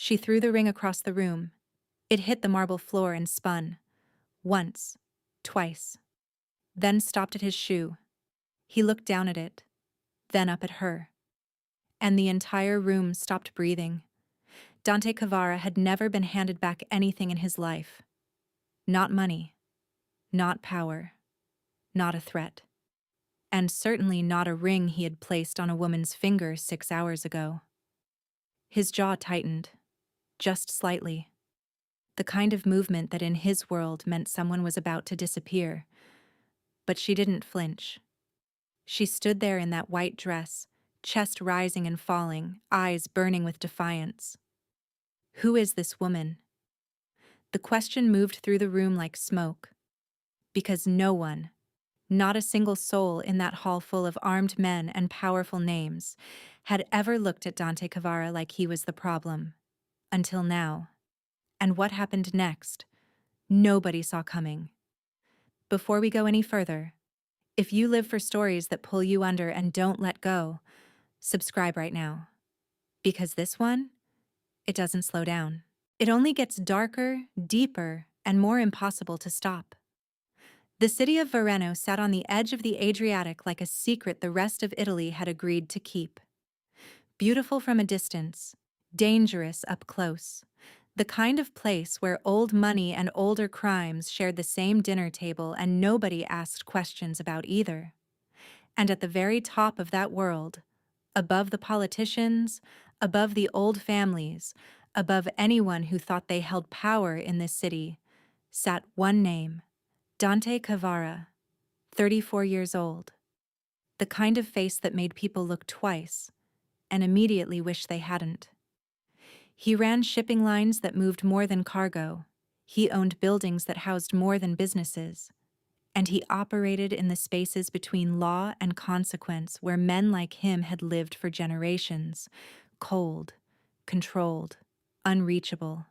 She threw the ring across the room. It hit the marble floor and spun. Once. Twice. Then stopped at his shoe. He looked down at it. Then up at her. And the entire room stopped breathing. Dante Cavara had never been handed back anything in his life. Not money. Not power. Not a threat. And certainly not a ring he had placed on a woman's finger 6 hours ago. His jaw tightened. Just slightly. The kind of movement that in his world meant someone was about to disappear. But she didn't flinch. She stood there in that white dress, chest rising and falling, eyes burning with defiance. Who is this woman? The question moved through the room like smoke. Because no one, not a single soul in that hall full of armed men and powerful names, had ever looked at Dante Cavara like he was the problem. Until now. And what happened next? Nobody saw coming. Before we go any further, if you live for stories that pull you under and don't let go, subscribe right now. Because this one, it doesn't slow down. It only gets darker, deeper, and more impossible to stop. The city of Vareno sat on the edge of the Adriatic like a secret the rest of Italy had agreed to keep. Beautiful from a distance, dangerous up close. The kind of place where old money and older crimes shared the same dinner table and nobody asked questions about either. And at the very top of that world, above the politicians, above the old families, above anyone who thought they held power in this city, sat one name, Dante Cavara, 34 years old. The kind of face that made people look twice and immediately wish they hadn't. He ran shipping lines that moved more than cargo. He owned buildings that housed more than businesses. And he operated in the spaces between law and consequence where men like him had lived for generations, cold, controlled, unreachable.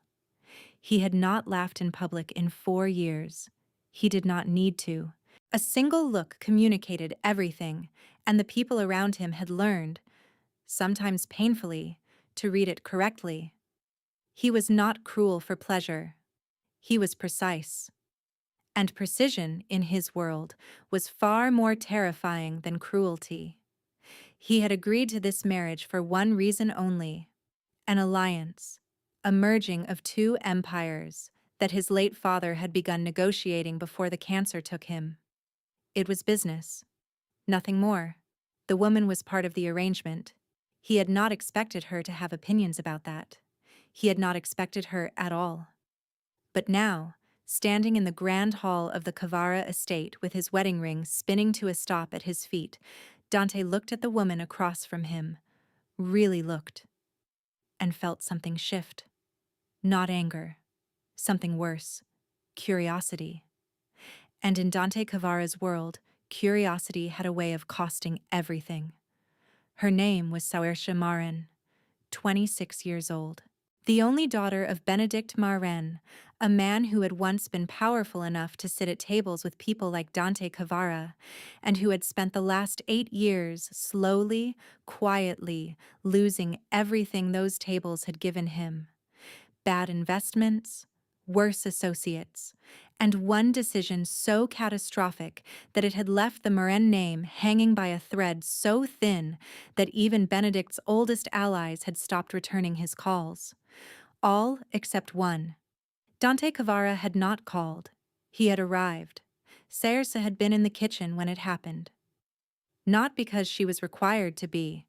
He had not laughed in public in 4 years. He did not need to. A single look communicated everything, and the people around him had learned, sometimes painfully, to read it correctly. He was not cruel for pleasure. He was precise. And precision, in his world, was far more terrifying than cruelty. He had agreed to this marriage for one reason only: an alliance, a merging of 2 empires that his late father had begun negotiating before the cancer took him. It was business. Nothing more. The woman was part of the arrangement. He had not expected her to have opinions about that. He had not expected her at all. But now, standing in the grand hall of the Cavara estate with his wedding ring spinning to a stop at his feet, Dante looked at the woman across from him, really looked, and felt something shift. Not anger. Something worse. Curiosity. And in Dante Cavara's world, curiosity had a way of costing everything. Her name was Saoirse Maren, 26 years old. The only daughter of Benedict Maren, a man who had once been powerful enough to sit at tables with people like Dante Cavara, and who had spent the last 8 years slowly, quietly, losing everything those tables had given him. Bad investments, worse associates, and one decision so catastrophic that it had left the Maren name hanging by a thread so thin that even Benedict's oldest allies had stopped returning his calls. All except one. Dante Cavara had not called. He had arrived. Saoirse had been in the kitchen when it happened. Not because she was required to be.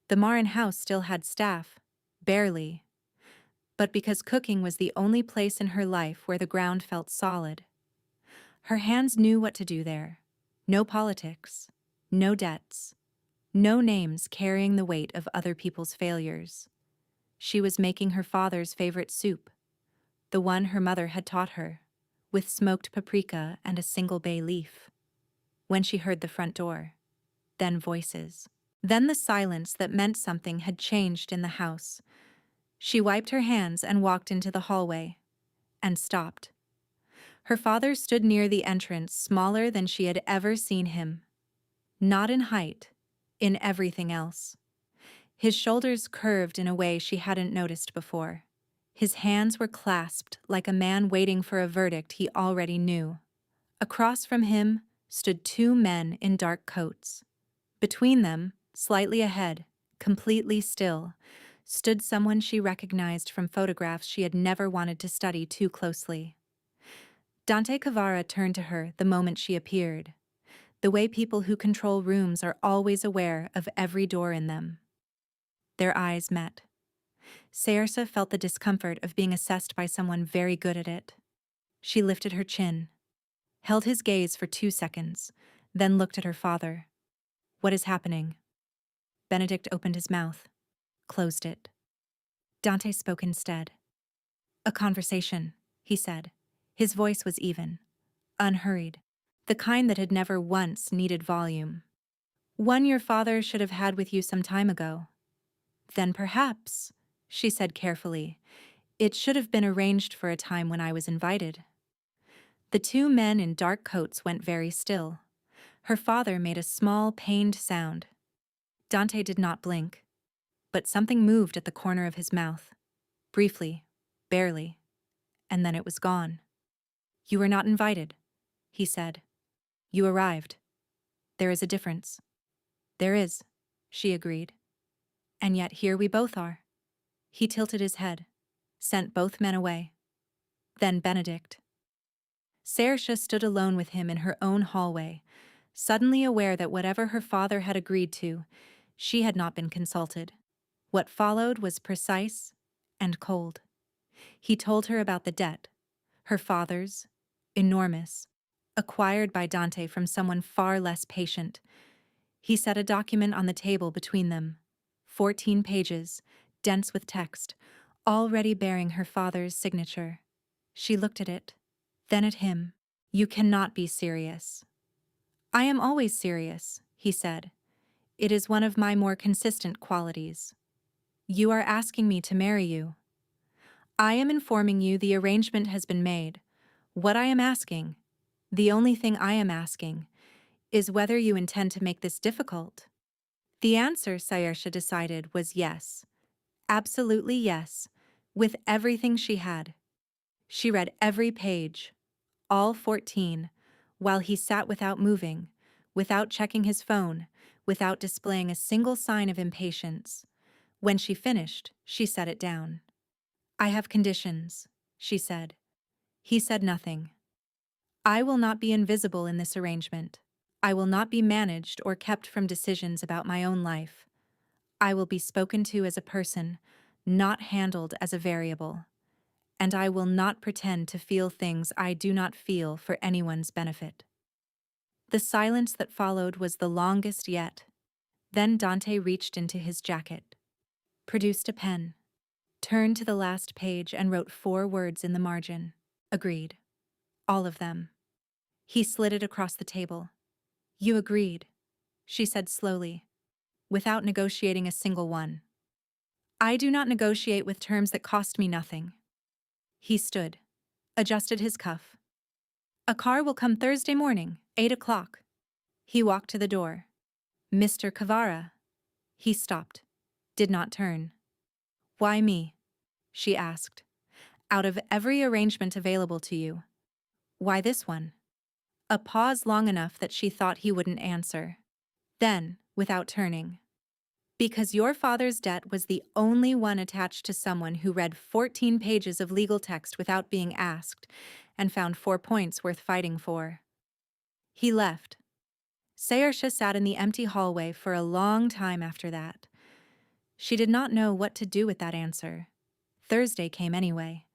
The Maren house still had staff. Barely. But because cooking was the only place in her life where the ground felt solid. Her hands knew what to do there. No politics. No debts. No names carrying the weight of other people's failures. She was making her father's favorite soup, the one her mother had taught her, with smoked paprika and a single bay leaf. When she heard the front door, then voices. Then the silence that meant something had changed in the house. She wiped her hands and walked into the hallway, and stopped. Her father stood near the entrance, smaller than she had ever seen him. Not in height, in everything else. His shoulders curved in a way she hadn't noticed before. His hands were clasped like a man waiting for a verdict he already knew. Across from him stood two men in dark coats. Between them, slightly ahead, completely still, stood someone she recognized from photographs she had never wanted to study too closely. Dante Cavara turned to her the moment she appeared, the way people who control rooms are always aware of every door in them. Their eyes met. Saoirse felt the discomfort of being assessed by someone very good at it. She lifted her chin, held his gaze for 2 seconds, then looked at her father. "What is happening?" Benedict opened his mouth, closed it. Dante spoke instead. "A conversation," he said. His voice was even, unhurried, the kind that had never once needed volume. "One your father should have had with you some time ago." "Then perhaps," she said carefully, "it should have been arranged for a time when I was invited." The two men in dark coats went very still. Her father made a small, pained sound. Dante did not blink, but something moved at the corner of his mouth. Briefly, barely, and then it was gone. "You were not invited," he said. "You arrived. There is a difference." "There is," she agreed. "And yet here we both are." He tilted his head, sent both men away. Then Benedict. Saoirse stood alone with him in her own hallway, suddenly aware that whatever her father had agreed to, she had not been consulted. What followed was precise and cold. He told her about the debt, her father's, enormous, acquired by Dante from someone far less patient. He set a document on the table between them, 14 pages, dense with text, already bearing her father's signature. She looked at it, then at him. "You cannot be serious." "I am always serious," he said. "It is one of my more consistent qualities." "You are asking me to marry you." "I am informing you the arrangement has been made. What I am asking, the only thing I am asking, is whether you intend to make this difficult." The answer, Saoirse decided, was yes. Absolutely yes, with everything she had. She read every page, all 14, while he sat without moving, without checking his phone, without displaying a single sign of impatience. When she finished, she set it down. "I have conditions," she said. He said nothing. "I will not be invisible in this arrangement. I will not be managed or kept from decisions about my own life. I will be spoken to as a person, not handled as a variable. And I will not pretend to feel things I do not feel for anyone's benefit." The silence that followed was the longest yet. Then Dante reached into his jacket, produced a pen, turned to the last page and wrote 4 words in the margin. "Agreed." All of them. He slid it across the table. "You agreed," she said slowly, without negotiating a single one. "I do not negotiate with terms that cost me nothing." He stood, adjusted his cuff. "A car will come Thursday morning, 8 o'clock." He walked to the door. "Mr. Cavara." He stopped, did not turn. "Why me?" she asked. "Out of every arrangement available to you, why this one?" A pause long enough that she thought he wouldn't answer. Then, without turning, "Because your father's debt was the only one attached to someone who read 14 pages of legal text without being asked and found 4 points worth fighting for." He left. Saoirse sat in the empty hallway for a long time after that. She did not know what to do with that answer. Thursday came anyway.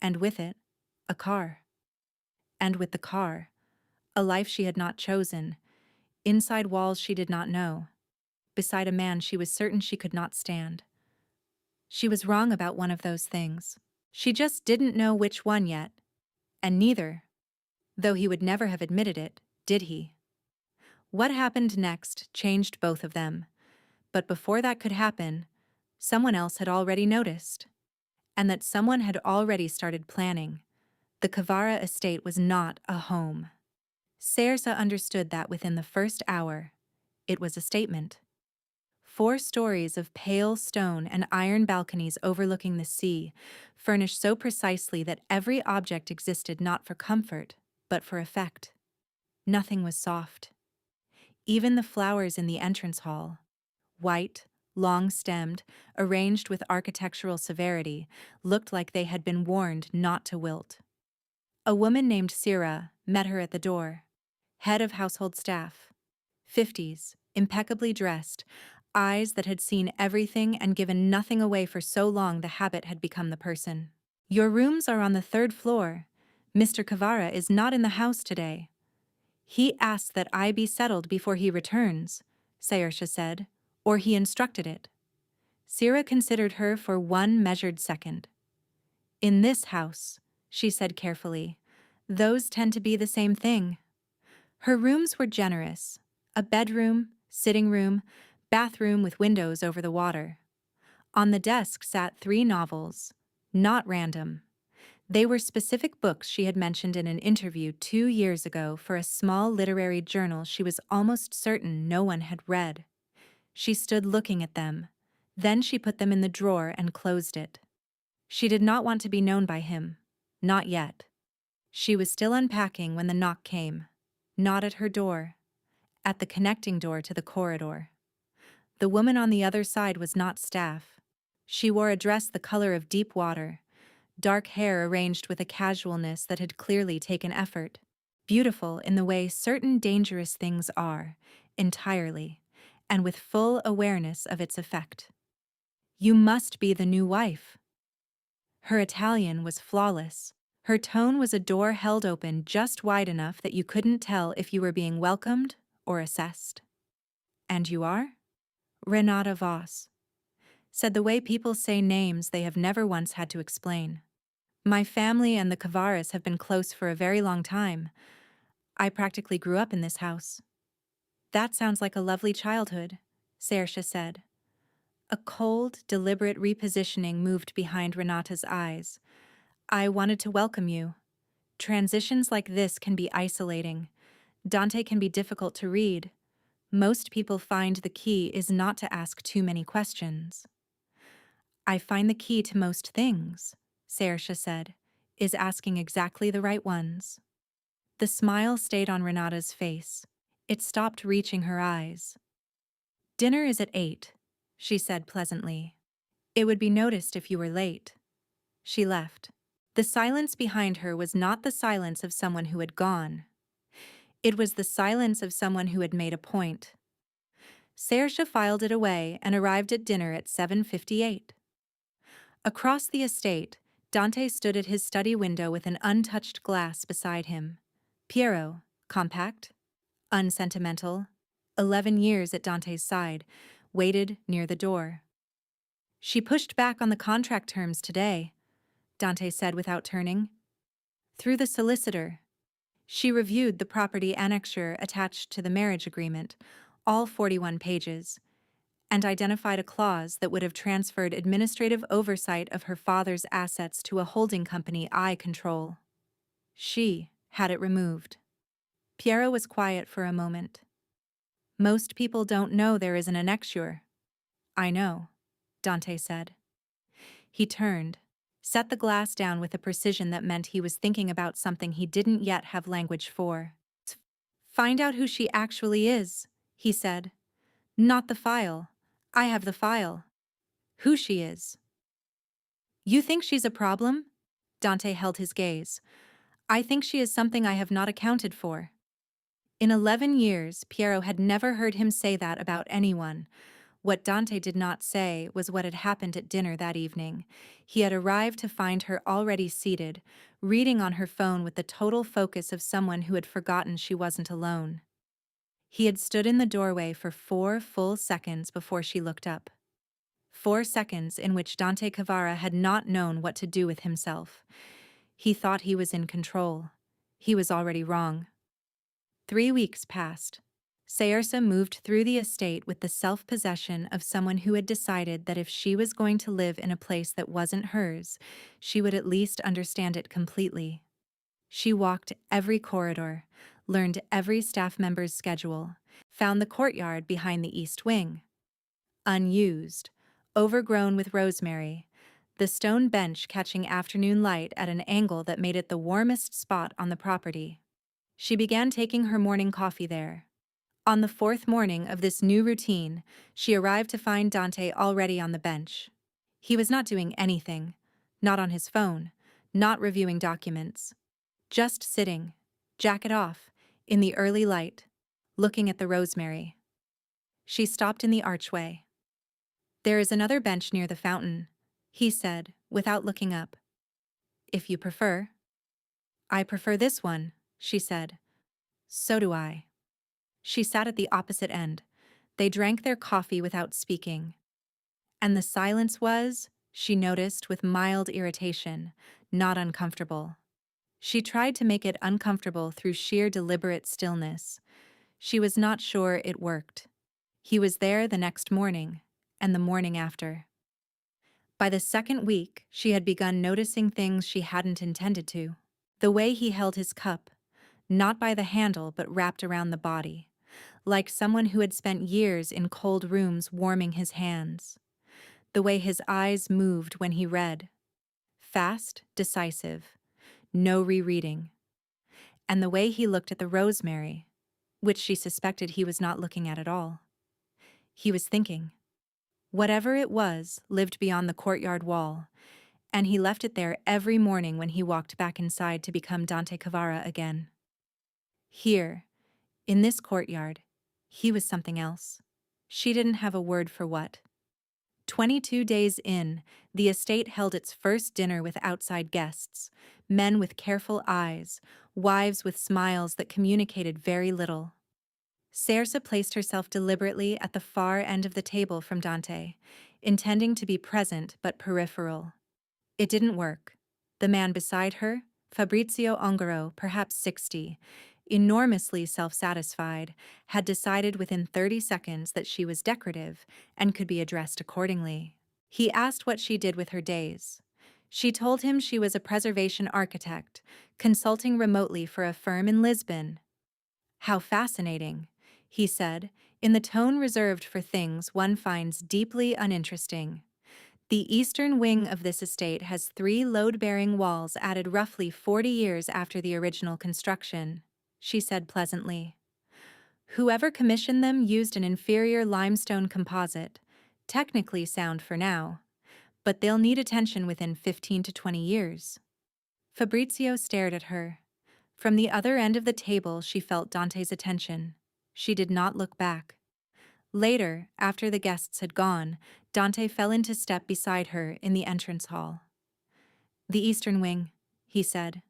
And with it, a car. And with the car, a life she had not chosen, inside walls she did not know, beside a man she was certain she could not stand. She was wrong about one of those things. She just didn't know which one yet. And neither, though he would never have admitted it, did he. What happened next changed both of them. But before that could happen, someone else had already noticed. And that someone had already started planning. The Cavara estate was not a home. Saoirse understood that within the first hour. It was a statement. 4 stories of pale stone and iron balconies overlooking the sea, furnished so precisely that every object existed not for comfort, but for effect. Nothing was soft. Even the flowers in the entrance hall, white, long-stemmed, arranged with architectural severity, looked like they had been warned not to wilt. A woman named Sira met her at the door, head of household staff, 50s, impeccably dressed, eyes that had seen everything and given nothing away for so long the habit had become the person. "Your rooms are on the 3rd floor. Mr. Kavara is not in the house today. He asked that I be settled before he returns," Sayersha said, "or he instructed it." Sira considered her for one measured second. "In this house," she said carefully, "those tend to be the same thing." Her rooms were generous: a bedroom, sitting room, bathroom with windows over the water. On the desk sat 3 novels, not random. They were specific books she had mentioned in an interview 2 years ago for a small literary journal she was almost certain no one had read. She stood looking at them. Then she put them in the drawer and closed it. She did not want to be known by him. Not yet. She was still unpacking when the knock came. Not at her door. At the connecting door to the corridor. The woman on the other side was not staff. She wore a dress the color of deep water, dark hair arranged with a casualness that had clearly taken effort. Beautiful in the way certain dangerous things are, entirely, and with full awareness of its effect. "You must be the new wife." Her Italian was flawless. Her tone was a door held open just wide enough that you couldn't tell if you were being welcomed or assessed. "And you are?" "Renata Voss," said the way people say names they have never once had to explain. "My family and the Kavaras have been close for a very long time. I practically grew up in this house." "That sounds like a lovely childhood," Sayersha said. A cold, deliberate repositioning moved behind Renata's eyes. "I wanted to welcome you. Transitions like this can be isolating. Dante can be difficult to read. Most people find the key is not to ask too many questions." "I find the key to most things," Sayersha said, "is asking exactly the right ones." The smile stayed on Renata's face. It stopped reaching her eyes. "Dinner is at 8, she said pleasantly. "It would be noticed if you were late." She left. The silence behind her was not the silence of someone who had gone. It was the silence of someone who had made a point. Sayersha filed it away and arrived at dinner at 7:58. Across the estate, Dante stood at his study window with an untouched glass beside him. Piero, compact, unsentimental, 11 years at Dante's side, waited near the door. "She pushed back on the contract terms today," Dante said without turning. "Through the solicitor. She reviewed the property annexure attached to the marriage agreement, all 41 pages, and identified a clause that would have transferred administrative oversight of her father's assets to a holding company I control. She had it removed." Piero was quiet for a moment. "Most people don't know there is an annexure." "I know," Dante said. He turned, set the glass down with a precision that meant he was thinking about something he didn't yet have language for. "Find out who she actually is," he said. "Not the file. I have the file. Who she is." "You think she's a problem?" Dante held his gaze. "I think she is something I have not accounted for." In 11 years, Piero had never heard him say that about anyone. What Dante did not say was what had happened at dinner that evening. He had arrived to find her already seated, reading on her phone with the total focus of someone who had forgotten she wasn't alone. He had stood in the doorway for 4 full seconds before she looked up. 4 seconds in which Dante Cavara had not known what to do with himself. He thought he was in control. He was already wrong. 3 weeks passed. Sayersha moved through the estate with the self-possession of someone who had decided that if she was going to live in a place that wasn't hers, she would at least understand it completely. She walked every corridor, learned every staff member's schedule, found the courtyard behind the east wing. unused, overgrown with rosemary, the stone bench catching afternoon light at an angle that made it the warmest spot on the property. She began taking her morning coffee there. On the fourth morning of this new routine, she arrived to find Dante already on the bench. He was not doing anything, not on his phone, not reviewing documents, just sitting, jacket off, in the early light, looking at the rosemary. She stopped in the archway. "There is another bench near the fountain," he said, without looking up. "If you prefer." "I prefer this one," she said. "So do I." She sat at the opposite end. They drank their coffee without speaking. And the silence was, she noticed with mild irritation, not uncomfortable. She tried to make it uncomfortable through sheer deliberate stillness. She was not sure it worked. He was there the next morning, and the morning after. By the second week, she had begun noticing things she hadn't intended to. The way he held his cup, not by the handle but wrapped around the body, like someone who had spent years in cold rooms warming his hands. The way his eyes moved when he read. Fast, decisive, no rereading. And the way he looked at the rosemary, which she suspected he was not looking at all. He was thinking. Whatever it was lived beyond the courtyard wall, and he left it there every morning when he walked back inside to become Dante Cavara again. Here, in this courtyard, he was something else. She didn't have a word for what. 22 days in, the estate held its first dinner with outside guests, men with careful eyes, wives with smiles that communicated very little. Sersa placed herself deliberately at the far end of the table from Dante, intending to be present but peripheral. It didn't work. The man beside her, Fabrizio Ongaro, perhaps 60, enormously self-satisfied, had decided within 30 seconds that she was decorative and could be addressed accordingly. He asked what she did with her days. She told him she was a preservation architect, consulting remotely for a firm in Lisbon. "How fascinating," he said, in the tone reserved for things one finds deeply uninteresting. "The eastern wing of this estate has 3 load-bearing walls added roughly 40 years after the original construction," she said pleasantly. "Whoever commissioned them used an inferior limestone composite, technically sound for now, but they'll need attention within 15 to 20 years." Fabrizio stared at her. From the other end of the table she felt Dante's attention. She did not look back. Later, after the guests had gone, Dante fell into step beside her in the entrance hall. "The eastern wing," he said.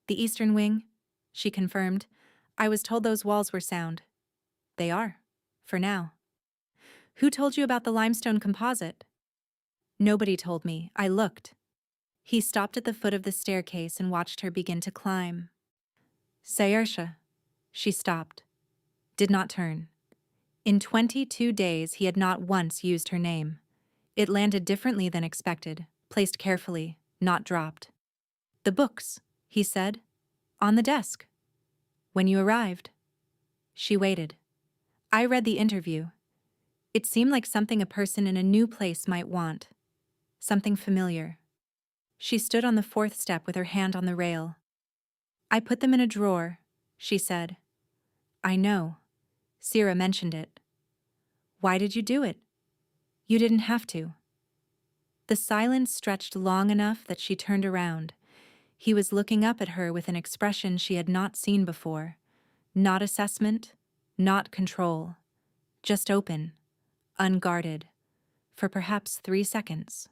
"The eastern wing," she confirmed. "I was told those walls were sound." "They are, for now." "Who told you about the limestone composite?" "Nobody told me. I looked." He stopped at the foot of the staircase and watched her begin to climb. "Sayersha." She stopped. Did not turn. In 22 days he had not once used her name. It landed differently than expected, placed carefully, not dropped. "The books," he said. "On the desk." "When you arrived." She waited. "I read the interview. It seemed like something a person in a new place might want. Something familiar." She stood on the 4th step with her hand on the rail. "I put them in a drawer," she said. "I know. Sira mentioned it." "Why did you do it?" "You didn't have to." The silence stretched long enough that she turned around. He was looking up at her with an expression she had not seen before. Not assessment, not control. Just open, unguarded, for perhaps 3 seconds.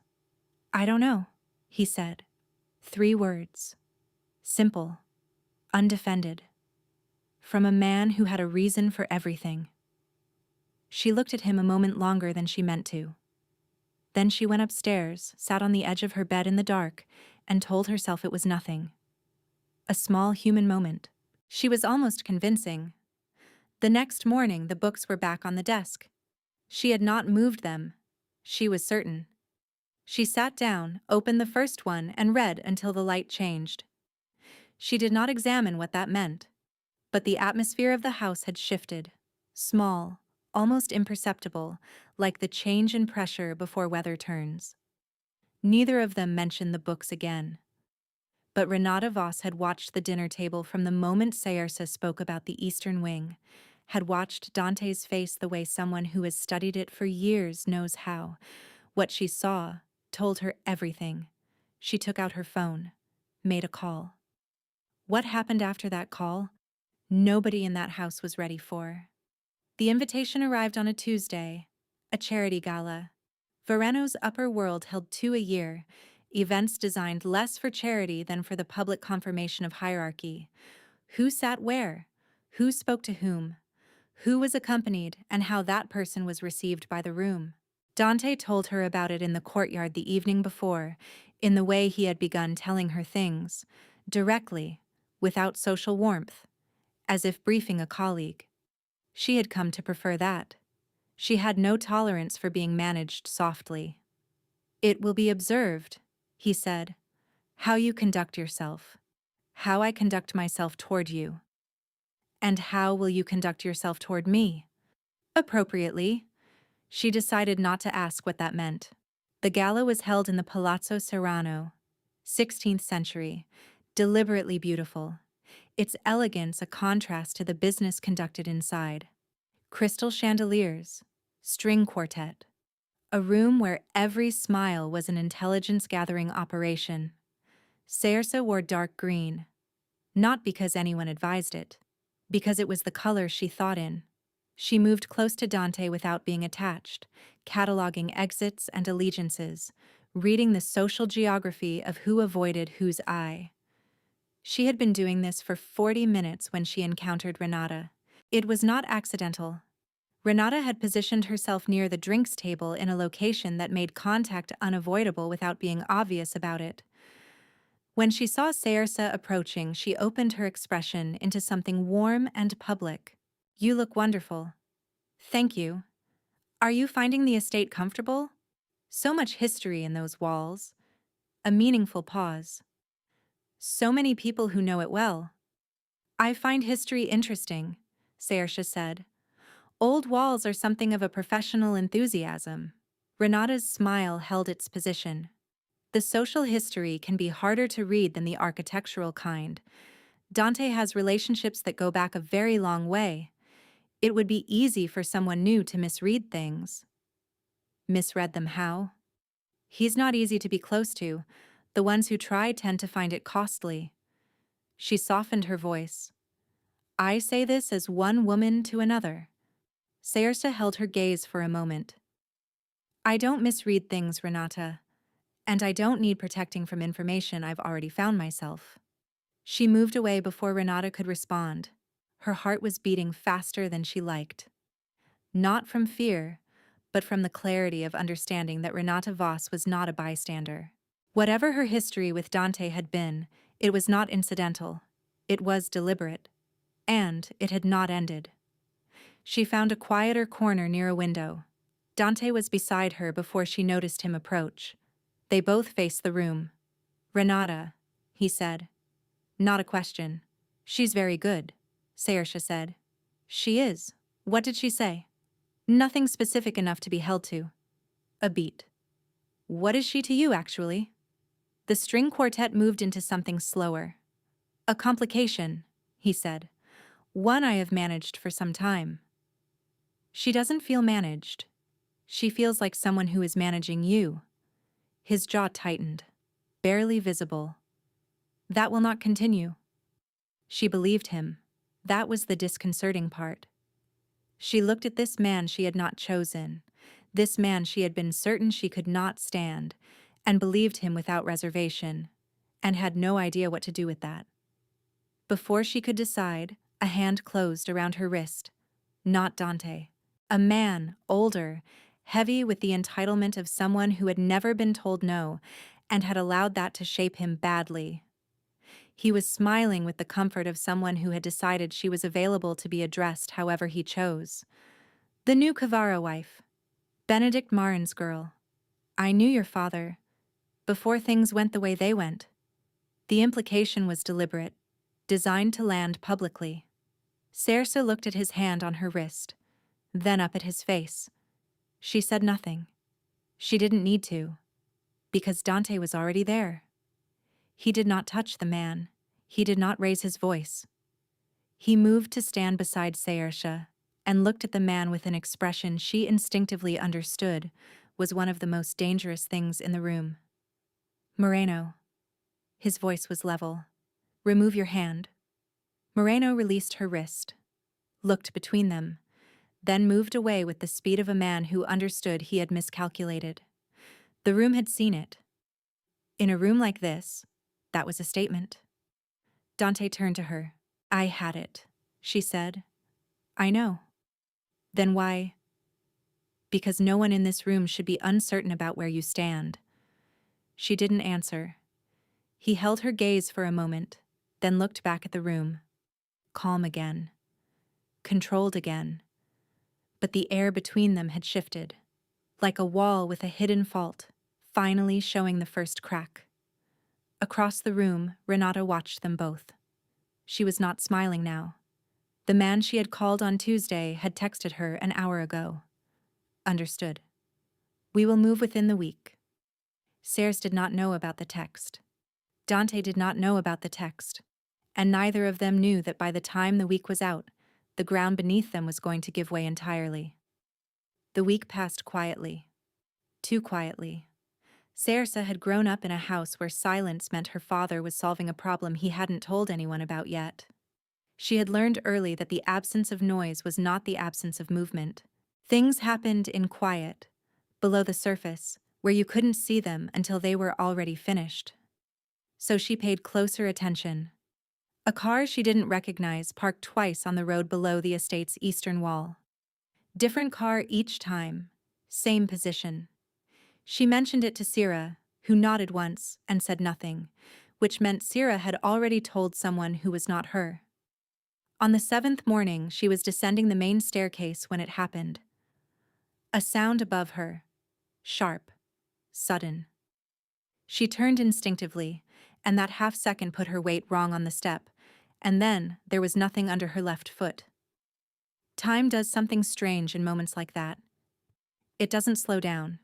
"I don't know," he said. 3 words. Simple, undefended. From a man who had a reason for everything. She looked at him a moment longer than she meant to. Then she went upstairs, sat on the edge of her bed in the dark, and told herself it was nothing. A small human moment. She was almost convincing. The next morning the books were back on the desk. She had not moved them. She was certain. She sat down, opened the first one, and read until the light changed. She did not examine what that meant. But the atmosphere of the house had shifted. Small, almost imperceptible, like the change in pressure before weather turns. Neither of them mentioned the books again. But Renata Voss had watched the dinner table from the moment Sayersa spoke about the Eastern Wing, had watched Dante's face the way someone who has studied it for years knows how. What she saw told her everything. She took out her phone, made a call. What happened after that call? Nobody in that house was ready for. The invitation arrived on a Tuesday, a charity gala. Verano's upper world held 2 a year, events designed less for charity than for the public confirmation of hierarchy. Who sat where? Who spoke to whom? Who was accompanied, and how that person was received by the room. Dante told her about it in the courtyard the evening before, in the way he had begun telling her things, directly, without social warmth, as if briefing a colleague. She had come to prefer that. She had no tolerance for being managed softly. "It will be observed," he said, "how you conduct yourself, how I conduct myself toward you. And how will you conduct yourself toward me?" Appropriately. She decided not to ask what that meant. The gala was held in the Palazzo Serrano, 16th century, deliberately beautiful, its elegance a contrast to the business conducted inside. Crystal chandeliers, string quartet, a room where every smile was an intelligence-gathering operation. Sayersa wore dark green, not because anyone advised it, because it was the color she thought in. She moved close to Dante without being attached, cataloging exits and allegiances, reading the social geography of who avoided whose eye. She had been doing this for 40 minutes when she encountered Renata. It was not accidental. Renata had positioned herself near the drinks table in a location that made contact unavoidable without being obvious about it. When she saw Sayersa approaching, she opened her expression into something warm and public. "You look wonderful." "Thank you. Are you finding the estate comfortable?" So much history in those walls. A meaningful pause. "So many people who know it well." "I find history interesting," Sayersa said. "Old walls are something of a professional enthusiasm." Renata's smile held its position. The social history can be harder to read than the architectural kind. Dante has relationships that go back a very long way. It would be easy for someone new to misread things. Misread them how? He's not easy to be close to. The ones who try tend to find it costly. She softened her voice. "I say this as one woman to another." Sayersa held her gaze for a moment. "I don't misread things, Renata. And I don't need protecting from information I've already found myself." She moved away before Renata could respond. Her heart was beating faster than she liked. Not from fear, but from the clarity of understanding that Renata Voss was not a bystander. Whatever her history with Dante had been, it was not incidental. It was deliberate. And it had not ended. She found a quieter corner near a window. Dante was beside her before she noticed him approach. They both faced the room. "Renata," he said. "Not a question." "She's very good," Sayersa said. "She is. What did she say?" "Nothing specific enough to be held to." A beat. "What is she to you, actually?" The string quartet moved into something slower. "A complication," he said. "One I have managed for some time." "She doesn't feel managed. She feels like someone who is managing you." His jaw tightened. "Barely visible." "That will not continue." She believed him. That was the disconcerting part. She looked at this man she had not chosen, this man she had been certain she could not stand, and believed him without reservation, and had no idea what to do with that. Before she could decide, a hand closed around her wrist. Not Dante. A man, older, heavy with the entitlement of someone who had never been told no, and had allowed that to shape him badly. He was smiling with the comfort of someone who had decided she was available to be addressed however he chose. "The new Cavara wife. Benedict Marin's girl. I knew your father. Before things went the way they went." The implication was deliberate, designed to land publicly. Sayersa looked at his hand on her wrist. then up at his face. She said nothing. She didn't need to, because Dante was already there. He did not touch the man. He did not raise his voice. He moved to stand beside Saoirse and looked at the man with an expression she instinctively understood was one of the most dangerous things in the room. "Moreno." His voice was level. "Remove your hand." Moreno released her wrist, looked between them, then moved away with the speed of a man who understood he had miscalculated. The room had seen it. In a room like this, that was a statement. Dante turned to her. "I had it," she said. "I know." "Then why?" "Because no one in this room should be uncertain about where you stand." She didn't answer. He held her gaze for a moment, then looked back at the room. Calm again. Controlled again. But the air between them had shifted, like a wall with a hidden fault, finally showing the first crack. Across the room, Renata watched them both. She was not smiling now. The man she had called on Tuesday had texted her an hour ago. "Understood. We will move within the week." Sayers did not know about the text. Dante did not know about the text, and neither of them knew that by the time the week was out, the ground beneath them was going to give way entirely. The week passed quietly. Too quietly. Sayers had grown up in a house where silence meant her father was solving a problem he hadn't told anyone about yet. She had learned early that the absence of noise was not the absence of movement. Things happened in quiet, below the surface, where you couldn't see them until they were already finished. So she paid closer attention. A car she didn't recognize parked twice on the road below the estate's eastern wall. Different car each time, same position. She mentioned it to Sira, who nodded once and said nothing, which meant Sira had already told someone who was not her. On the 7th morning, she was descending the main staircase when it happened. A sound above her. Sharp. Sudden. She turned instinctively, and that half-second put her weight wrong on the step, and then there was nothing under her left foot. Time does something strange in moments like that. It doesn't slow down.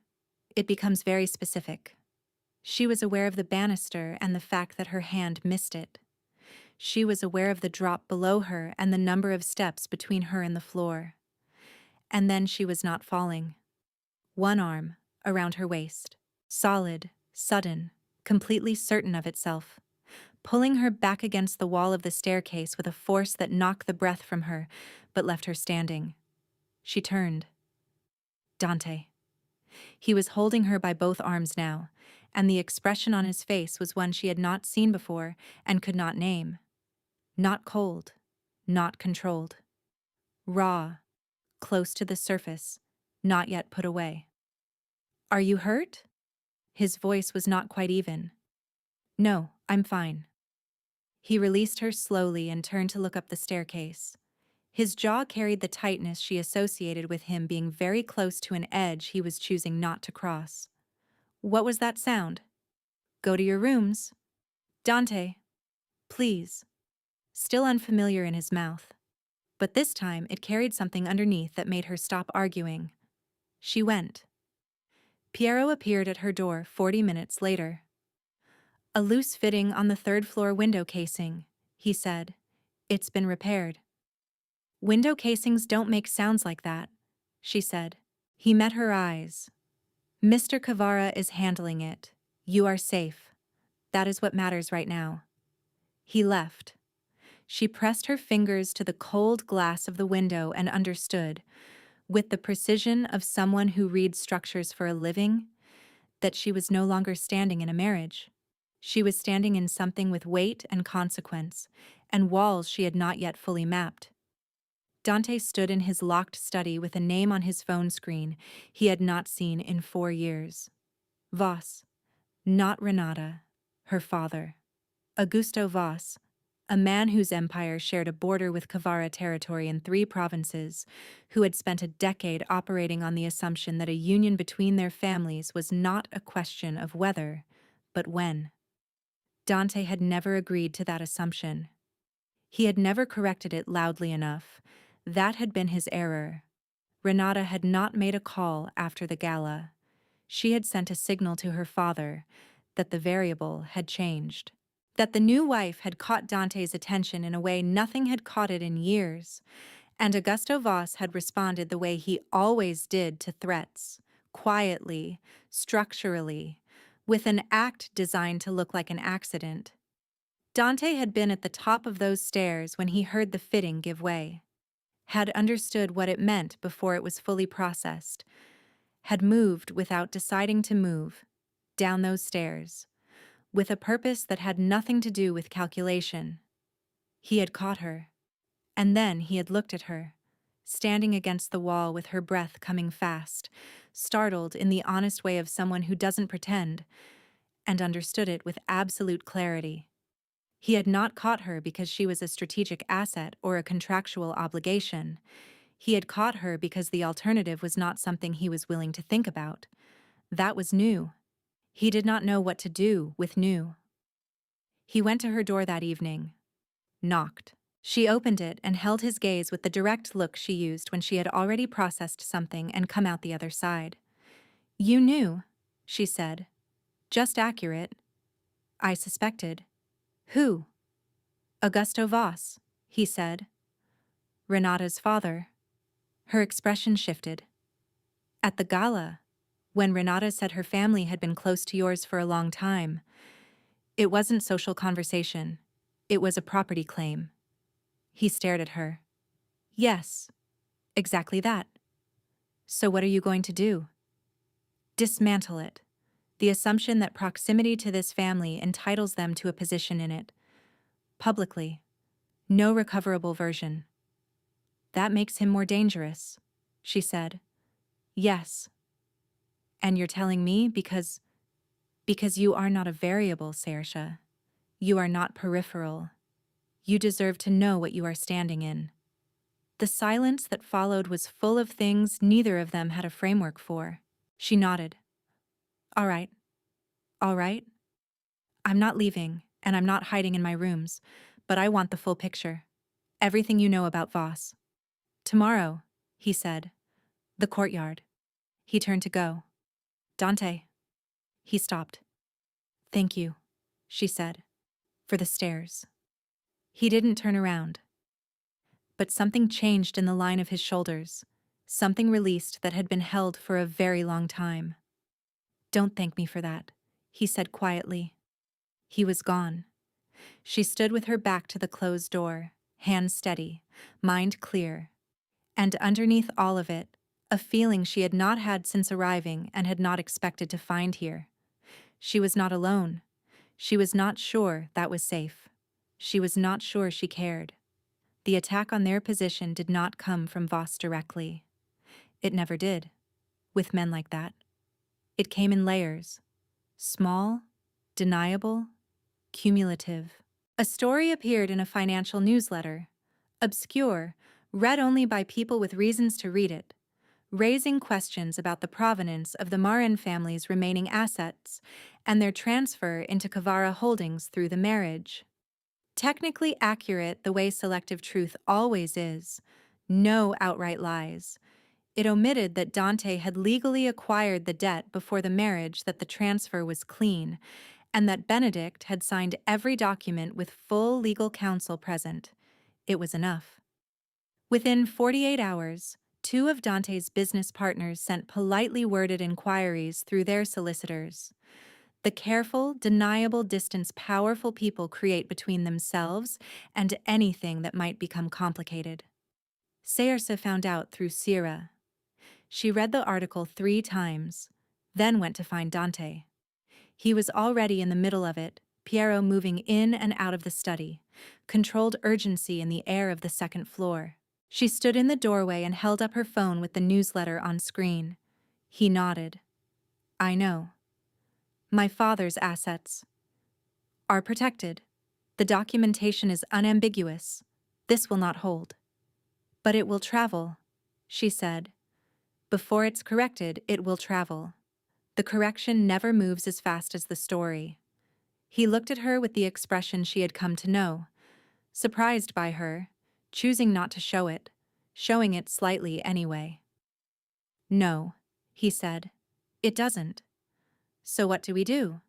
It becomes very specific. She was aware of the banister and the fact that her hand missed it. She was aware of the drop below her and the number of steps between her and the floor. And then she was not falling. One arm, around her waist. Solid, sudden, completely certain of itself. Pulling her back against the wall of the staircase with a force that knocked the breath from her, but left her standing. She turned. Dante. He was holding her by both arms now, and the expression on his face was one she had not seen before and could not name. Not cold, not controlled. Raw, close to the surface, not yet put away. "Are you hurt?" His voice was not quite even. "No, I'm fine." He released her slowly and turned to look up the staircase. His jaw carried the tightness she associated with him being very close to an edge he was choosing not to cross. "What was that sound?" "Go to your rooms." "Dante. Please." Still unfamiliar in his mouth. But this time it carried something underneath that made her stop arguing. She went. Piero appeared at her door 40 minutes later. "A loose fitting on the third-floor window casing," he said. "It's been repaired." "Window casings don't make sounds like that," she said. He met her eyes. "Mr. Cavara is handling it. You are safe. That is what matters right now." He left. She pressed her fingers to the cold glass of the window and understood, with the precision of someone who reads structures for a living, that she was no longer standing in a marriage. She was standing in something with weight and consequence, and walls she had not yet fully mapped. Dante stood in his locked study with a name on his phone screen he had not seen in 4 years. Voss. Not Renata, her father. Augusto Voss, a man whose empire shared a border with Cavara territory in 3 provinces, who had spent a decade operating on the assumption that a union between their families was not a question of whether, but when. Dante had never agreed to that assumption. He had never corrected it loudly enough. That had been his error. Renata had not made a call after the gala. She had sent a signal to her father that the variable had changed. That the new wife had caught Dante's attention in a way nothing had caught it in years, and Augusto Voss had responded the way he always did to threats, quietly, structurally, with an act designed to look like an accident. Dante had been at the top of those stairs when he heard the fitting give way, had understood what it meant before it was fully processed, had moved without deciding to move, down those stairs, with a purpose that had nothing to do with calculation. He had caught her, and then he had looked at her, standing against the wall with her breath coming fast, startled in the honest way of someone who doesn't pretend, and understood it with absolute clarity. He had not caught her because she was a strategic asset or a contractual obligation. He had caught her because the alternative was not something he was willing to think about. That was new. He did not know what to do with new. He went to her door that evening, knocked. She opened it and held his gaze with the direct look she used when she had already processed something and come out the other side. "You knew," she said. "Just accurate." "I suspected." "Who?" "Augusto Voss," he said. "Renata's father." Her expression shifted. "At the gala, when Renata said her family had been close to yours for a long time, it wasn't social conversation. It was a property claim." He stared at her. "Yes, exactly that. So what are you going to do?" "Dismantle it. The assumption that proximity to this family entitles them to a position in it. Publicly. No recoverable version." "That makes him more dangerous," she said. "Yes. And you're telling me because you are not a variable, Saoirse. You are not peripheral. You deserve to know what you are standing in." The silence that followed was full of things neither of them had a framework for. She nodded. "All right. All right. I'm not leaving, and I'm not hiding in my rooms, but I want the full picture. Everything you know about Voss." "Tomorrow," he said. "The courtyard." He turned to go. "Dante." He stopped. "Thank you," she said, "for the stairs." He didn't turn around. But something changed in the line of his shoulders, something released that had been held for a very long time. "Don't thank me for that," he said quietly. He was gone. She stood with her back to the closed door, hands steady, mind clear. And underneath all of it, a feeling she had not had since arriving and had not expected to find here. She was not alone. She was not sure that was safe. She was not sure she cared. The attack on their position did not come from Voss directly. It never did, with men like that. It came in layers. Small, deniable, cumulative. A story appeared in a financial newsletter. Obscure, read only by people with reasons to read it, raising questions about the provenance of the Marin family's remaining assets and their transfer into Kavara Holdings through the marriage. Technically accurate the way selective truth always is, no outright lies. It omitted that Dante had legally acquired the debt before the marriage, that the transfer was clean, and that Benedict had signed every document with full legal counsel present. It was enough. Within 48 hours, two of Dante's business partners sent politely worded inquiries through their solicitors. The careful, deniable distance powerful people create between themselves and anything that might become complicated. Saoirse found out through Sira. She read the article 3 times, then went to find Dante. He was already in the middle of it, Piero moving in and out of the study, controlled urgency in the air of the second floor. She stood in the doorway and held up her phone with the newsletter on screen. He nodded. "I know. My father's assets are protected. The documentation is unambiguous. This will not hold. But it will travel," she said. "Before it's corrected, it will travel. The correction never moves as fast as the story." He looked at her with the expression she had come to know, surprised by her, choosing not to show it, showing it slightly anyway. No, he said. It doesn't. So what do we do?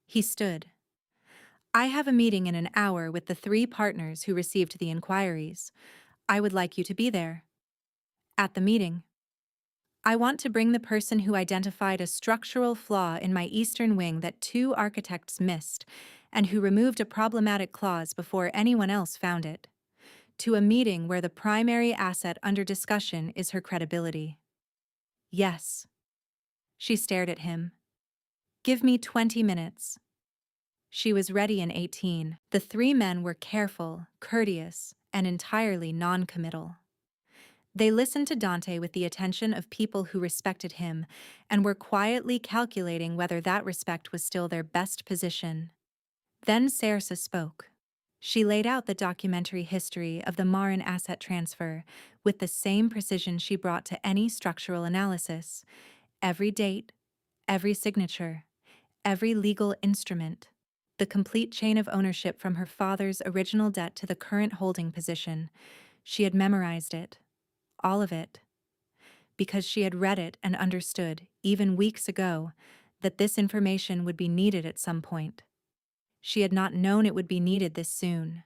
He stood. I have a meeting in an hour with the 3 partners who received the inquiries. I would like you to be there. At the meeting, I want to bring the person who identified a structural flaw in my eastern wing that 2 architects missed and who removed a problematic clause before anyone else found it, to a meeting where the primary asset under discussion is her credibility. Yes. She stared at him. Give me 20 minutes. She was ready in 18. The 3 men were careful, courteous, and entirely non-committal. They listened to Dante with the attention of people who respected him and were quietly calculating whether that respect was still their best position. Then Sarsa spoke. She laid out the documentary history of the Marin asset transfer with the same precision she brought to any structural analysis. Every date, every signature, every legal instrument, the complete chain of ownership from her father's original debt to the current holding position. She had memorized it. All of it. Because she had read it and understood, even weeks ago, that this information would be needed at some point. She had not known it would be needed this soon.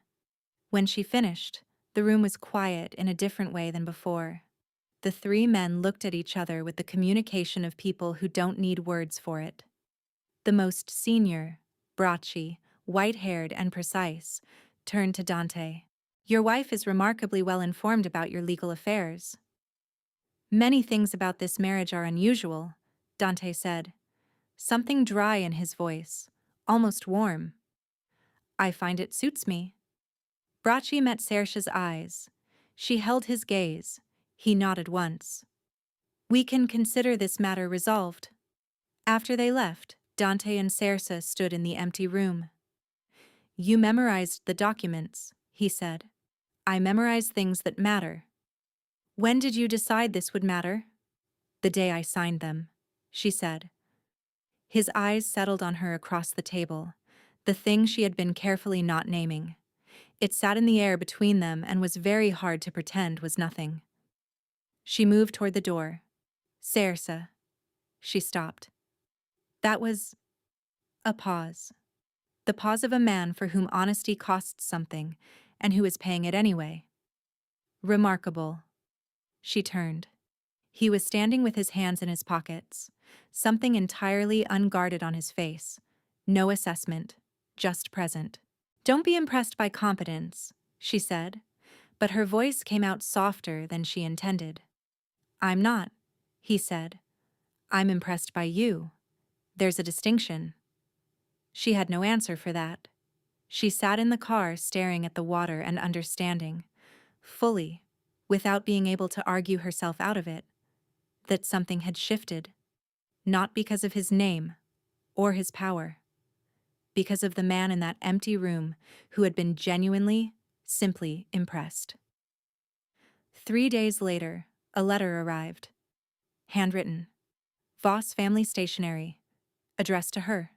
When she finished, the room was quiet in a different way than before. The 3 men looked at each other with the communication of people who don't need words for it. The most senior, Bracci, white-haired and precise, turned to Dante. Your wife is remarkably well informed about your legal affairs. Many things about this marriage are unusual, Dante said. Something dry in his voice, almost warm. I find it suits me. Bracci met Saoirse's eyes. She held his gaze. He nodded once. We can consider this matter resolved. After they left, Dante and Saoirse stood in the empty room. You memorized the documents, he said. I memorize things that matter. When did you decide this would matter? The day I signed them, she said. His eyes settled on her across the table, the thing she had been carefully not naming. It sat in the air between them and was very hard to pretend was nothing. She moved toward the door. Saoirse. She stopped. That was a pause. The pause of a man for whom honesty costs something, and who is paying it anyway. Remarkable. She turned. He was standing with his hands in his pockets, something entirely unguarded on his face. No assessment, just present. Don't be impressed by competence, she said, but her voice came out softer than she intended. I'm not, he said. I'm impressed by you. There's a distinction. She had no answer for that. She sat in the car staring at the water and understanding, fully, without being able to argue herself out of it, that something had shifted, not because of his name or his power, because of the man in that empty room who had been genuinely, simply impressed. 3 days later, a letter arrived. Handwritten. Voss Family Stationery. Addressed to her.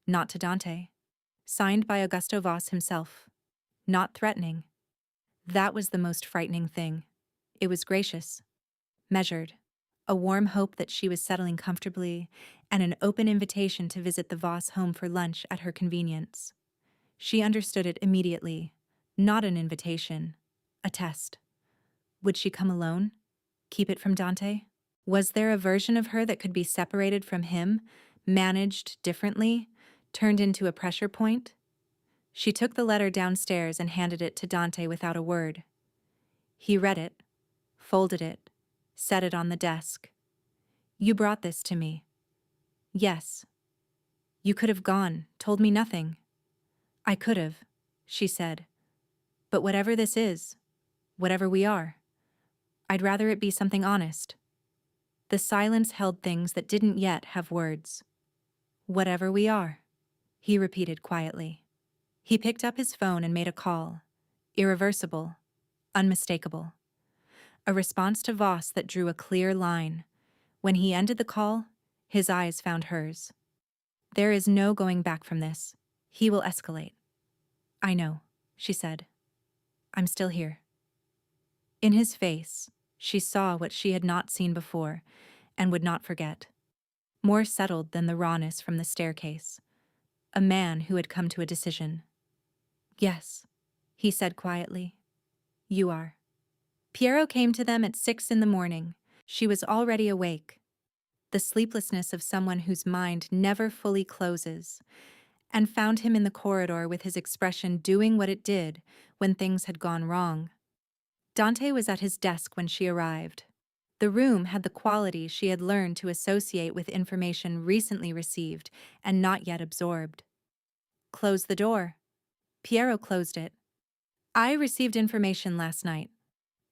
Not to Dante. Signed by Augusto Voss himself. Not threatening. That was the most frightening thing. It was gracious. Measured. A warm hope that she was settling comfortably, and an open invitation to visit the Voss home for lunch at her convenience. She understood it immediately. Not an invitation. A test. Would she come alone? Keep it from Dante? Was there a version of her that could be separated from him, managed differently, turned into a pressure point? She took the letter downstairs and handed it to Dante without a word. He read it, folded it, set it on the desk. You brought this to me. Yes. You could have gone, told me nothing. I could have, she said. But whatever this is, whatever we are, I'd rather it be something honest. The silence held things that didn't yet have words. Whatever we are, he repeated quietly. He picked up his phone and made a call. Irreversible, unmistakable. A response to Voss that drew a clear line. When he ended the call, his eyes found hers. There is no going back from this. He will escalate. I know, she said. I'm still here. In his face, She saw what she had not seen before and would not forget. More settled than the rawness from the staircase. A man who had come to a decision. Yes, he said quietly. You are. Piero came to them at 6 in the morning. She was already awake. The sleeplessness of someone whose mind never fully closes, and found him in the corridor with his expression doing what it did when things had gone wrong. Dante was at his desk when she arrived. The room had the quality she had learned to associate with information recently received and not yet absorbed. Close the door. Piero closed it. I received information last night,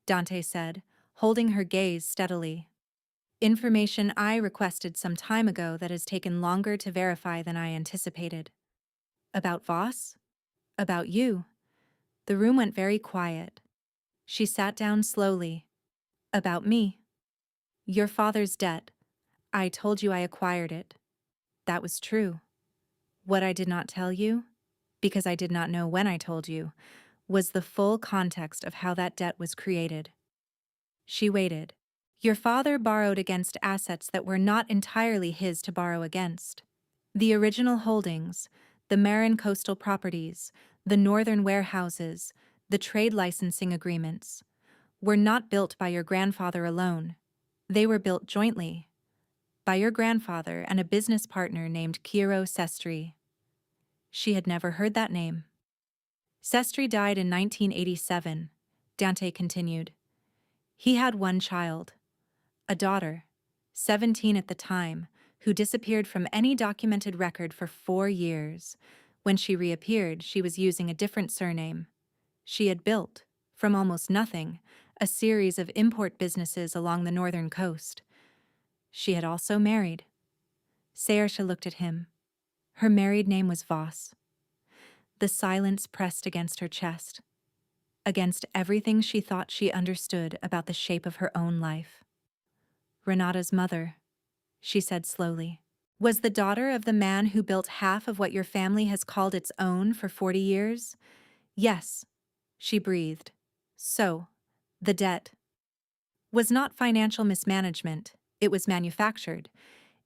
Dante said, holding her gaze steadily. Information I requested some time ago that has taken longer to verify than I anticipated. About Voss? About you. The room went very quiet. She sat down slowly. About me. Your father's debt. I told you I acquired it. That was true. What I did not tell you, because I did not know when I told you, was the full context of how that debt was created. She waited. Your father borrowed against assets that were not entirely his to borrow against. The original holdings, the Marin coastal properties, the northern warehouses, the trade licensing agreements, were not built by your grandfather alone. They were built jointly by your grandfather and a business partner named Piero Sestri. She had never heard that name. Sestri died in 1987, Dante continued. He had one child, a daughter, 17 at the time, who disappeared from any documented record for 4 years. When she reappeared, she was using a different surname. She had built, from almost nothing, a series of import businesses along the northern coast. She had also married. Saoirse looked at him. Her married name was Voss. The silence pressed against her chest, against everything she thought she understood about the shape of her own life. Renata's mother, she said slowly, was the daughter of the man who built half of what your family has called its own for 40 years? Yes, she breathed. So, the debt was not financial mismanagement, it was manufactured,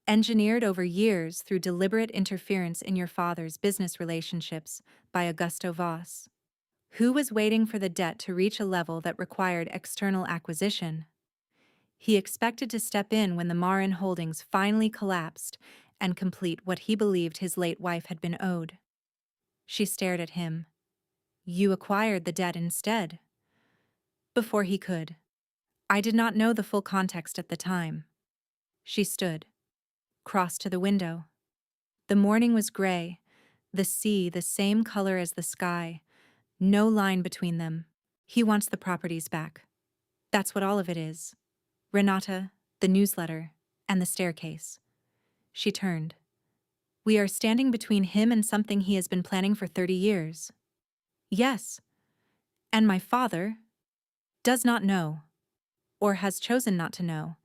engineered over years through deliberate interference in your father's business relationships by Augusto Voss, who was waiting for the debt to reach a level that required external acquisition. He expected to step in when the Marin holdings finally collapsed and complete what he believed his late wife had been owed. She stared at him. You acquired the debt instead. Before he could. I did not know the full context at the time. She stood, crossed to the window. The morning was gray, the sea the same color as the sky, no line between them. He wants the properties back. That's what all of it is. Renata, the newsletter, and the staircase. She turned. We are standing between him and something he has been planning for 30 years. Yes. And my father does not know, or has chosen not to know.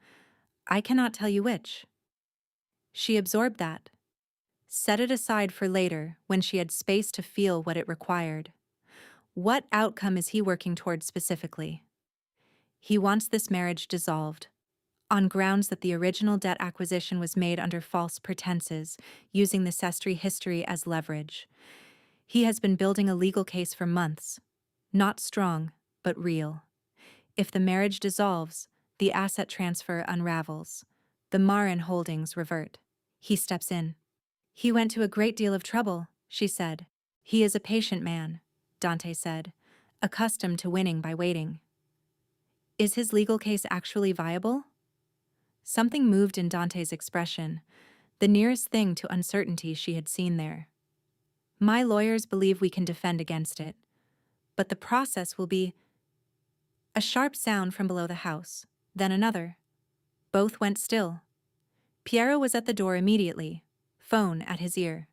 I cannot tell you which. She absorbed that, set it aside for later when she had space to feel what it required. What outcome is he working toward specifically? He wants this marriage dissolved, on grounds that the original debt acquisition was made under false pretenses, using the Sestri history as leverage. He has been building a legal case for months. Not strong, but real. If the marriage dissolves, the asset transfer unravels. The Marin holdings revert. He steps in. He went to a great deal of trouble, she said. He is a patient man, Dante said, accustomed to winning by waiting. Is his legal case actually viable? Something moved in Dante's expression, the nearest thing to uncertainty she had seen there. My lawyers believe we can defend against it, but the process will be... A sharp sound from below the house, then another. Both went still. Piero was at the door immediately, phone at his ear.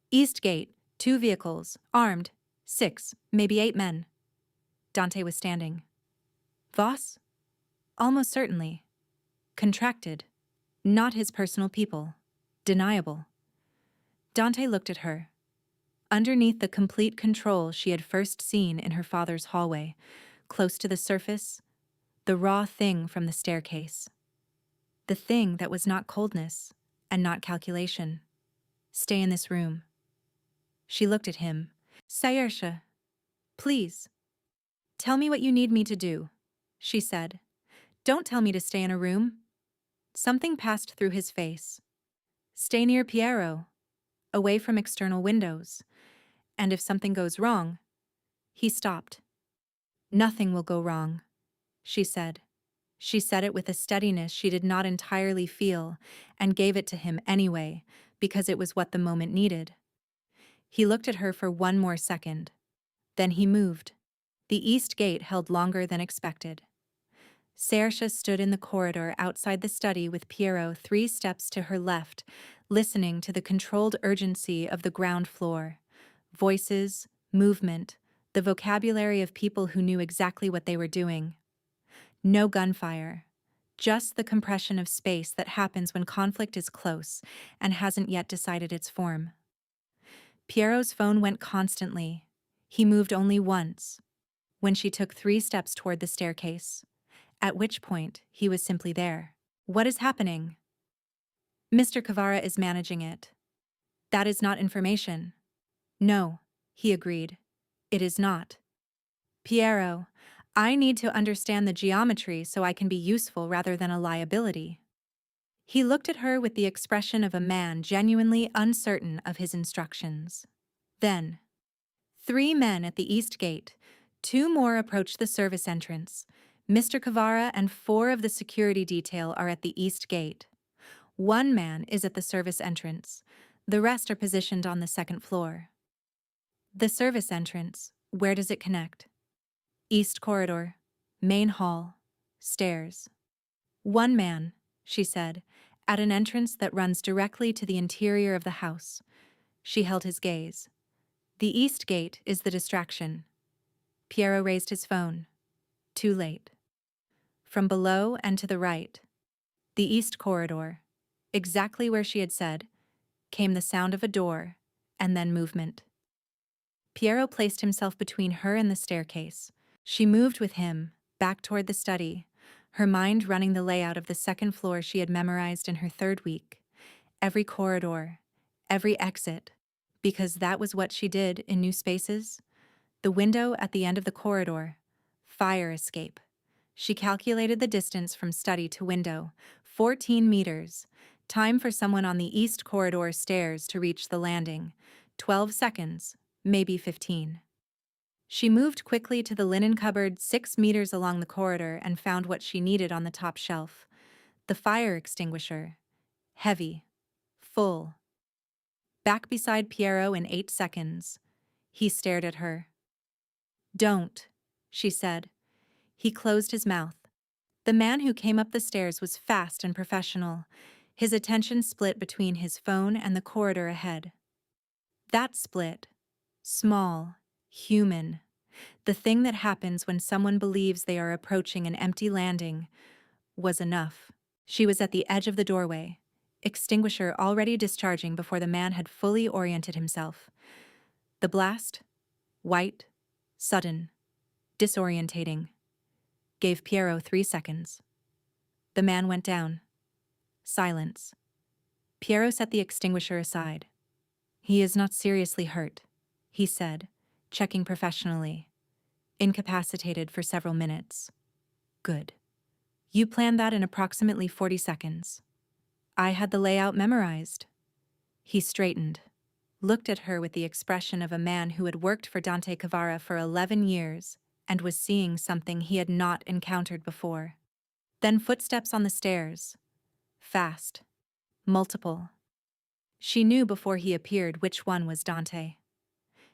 East Gate, 2 vehicles, armed, 6, maybe 8 men. Dante was standing. Voss? Almost certainly. Contracted. Not his personal people. Deniable. Dante looked at her. Underneath the complete control she had first seen in her father's hallway, close to the surface, The raw thing from the staircase. The thing that was not coldness and not calculation. Stay in this room. She looked at him. Sayersha, please. Tell me what you need me to do, she said. Don't tell me to stay in a room. Something passed through his face. Stay near Piero, away from external windows. And if something goes wrong, he stopped. Nothing will go wrong, she said. She said it with a steadiness she did not entirely feel, and gave it to him anyway, because it was what the moment needed. He looked at her for one more second. Then he moved. The east gate held longer than expected. Sayersha stood in the corridor outside the study with Piero 3 steps to her left, listening to the controlled urgency of the ground floor. Voices, movement, the vocabulary of people who knew exactly what they were doing. No gunfire, just the compression of space that happens when conflict is close and hasn't yet decided its form. Piero's phone went constantly. He moved only once, when she took 3 steps toward the staircase, at which point he was simply there. What is happening? Mr. Kavara is managing it. That is not information. No, he agreed. It is not. Piero, I need to understand the geometry so I can be useful rather than a liability. He looked at her with the expression of a man genuinely uncertain of his instructions. Then, 3 men at the east gate, 2 more approached the service entrance. Mr. Kavara and 4 of the security detail are at the east gate. 1 man is at the service entrance. The rest are positioned on the 2nd floor. The service entrance, where does it connect? East corridor, main hall, stairs. 1 man, she said, at an entrance that runs directly to the interior of the house. She held his gaze. The east gate is the distraction. Piero raised his phone. Too late. From below and to the right, the east corridor, exactly where she had said, came the sound of a door and then movement. Piero placed himself between her and the staircase. She moved with him, back toward the study, her mind running the layout of the 2nd floor she had memorized in her 3rd week. Every corridor, every exit, because that was what she did in New Spaces. The window at the end of the corridor, fire escape. She calculated the distance from study to window, 14 meters. Time for someone on the east corridor stairs to reach the landing, 12 seconds, maybe 15. She moved quickly to the linen cupboard 6 meters along the corridor and found what she needed on the top shelf. The fire extinguisher. Heavy. Full. Back beside Piero in 8 seconds. He stared at her. Don't, she said. He closed his mouth. The man who came up the stairs was fast and professional, his attention split between his phone and the corridor ahead. That split. Small. Human. The thing that happens when someone believes they are approaching an empty landing was enough. She was at the edge of the doorway, extinguisher already discharging before the man had fully oriented himself. The blast, white, sudden, disorientating, gave Piero 3 seconds. The man went down. Silence. Piero set the extinguisher aside. He is not seriously hurt, he said, checking professionally. Incapacitated for several minutes. Good. You planned that in approximately 40 seconds. I had the layout memorized. He straightened, looked at her with the expression of a man who had worked for Dante Cavara for 11 years and was seeing something he had not encountered before. Then footsteps on the stairs. Fast. Multiple. She knew before he appeared which one was Dante.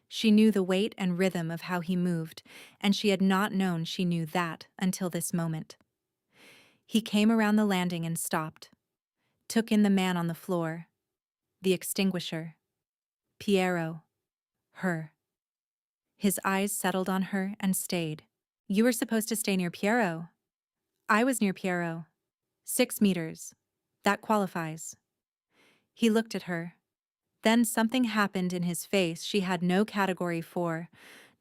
She knew the weight and rhythm of how he moved, and she had not known she knew that until this moment. He came around the landing and stopped, took in the man on the floor, the extinguisher, Piero, her. His eyes settled on her and stayed. You were supposed to stay near Piero. I was near Piero. 6 meters. That qualifies. He looked at her. Then something happened in his face she had no category for,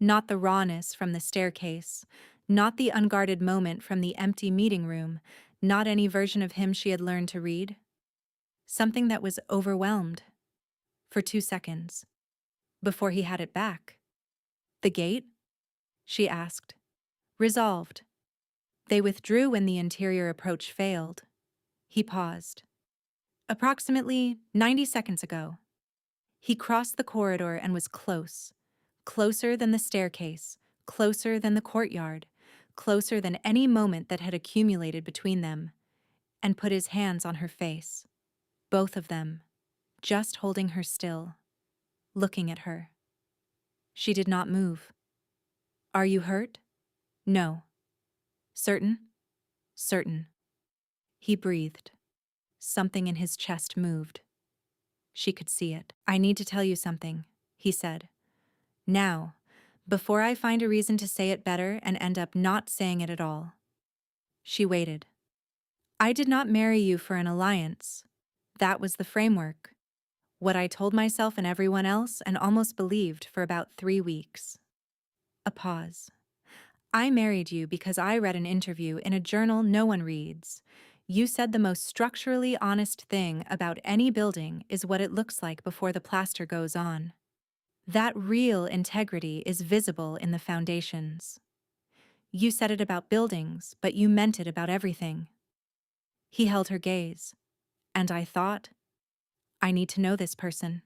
not the rawness from the staircase, Not the unguarded moment from the empty meeting room, not any version of him she had learned to read. Something that was overwhelmed. For 2 seconds. Before he had it back. The gate? She asked. Resolved. They withdrew when the interior approach failed. He paused. Approximately 90 seconds ago. He crossed the corridor and was close. Closer than the staircase, closer than the courtyard, closer than any moment that had accumulated between them, and put his hands on her face. Both of them, just holding her still, looking at her. She did not move. Are you hurt? No. Certain? Certain. He breathed. Something in his chest moved. She could see it. I need to tell you something, he said. Now, before I find a reason to say it better and end up not saying it at all. She waited. I did not marry you for an alliance. That was the framework. What I told myself and everyone else and almost believed for about 3 weeks. A pause. I married you because I read an interview in a journal no one reads. You said the most structurally honest thing about any building is what it looks like before the plaster goes on. That real integrity is visible in the foundations. You said it about buildings, but you meant it about everything. He held her gaze, and I thought, I need to know this person.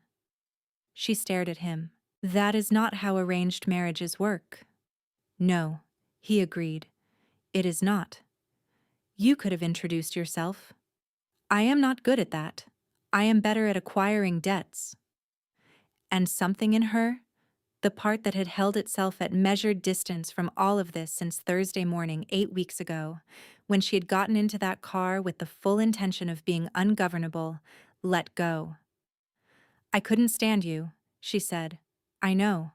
She stared at him. That is not how arranged marriages work. No, he agreed. It is not. You could have introduced yourself. I am not good at that. I am better at acquiring debts. And something in her, the part that had held itself at measured distance from all of this since Thursday morning 8 weeks ago, when she had gotten into that car with the full intention of being ungovernable, let go. I couldn't stand you, she said. I know.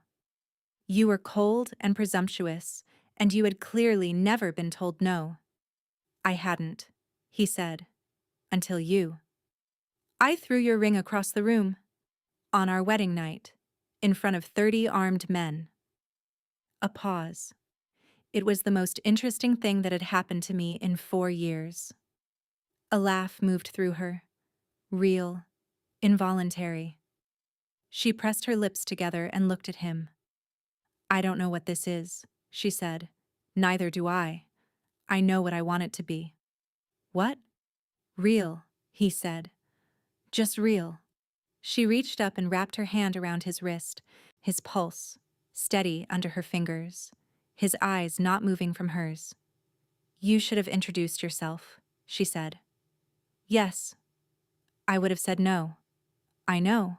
You were cold and presumptuous, and you had clearly never been told no. I hadn't, he said, until you. I threw your ring across the room. On our wedding night, in front of 30 armed men. A pause. It was the most interesting thing that had happened to me in 4 years. A laugh moved through her. Real. Involuntary. She pressed her lips together and looked at him. I don't know what this is, she said. Neither do I. I know what I want it to be. What? Real, he said. Just real. She reached up and wrapped her hand around his wrist, his pulse, steady under her fingers, his eyes not moving from hers. You should have introduced yourself, she said. Yes. I would have said no. I know,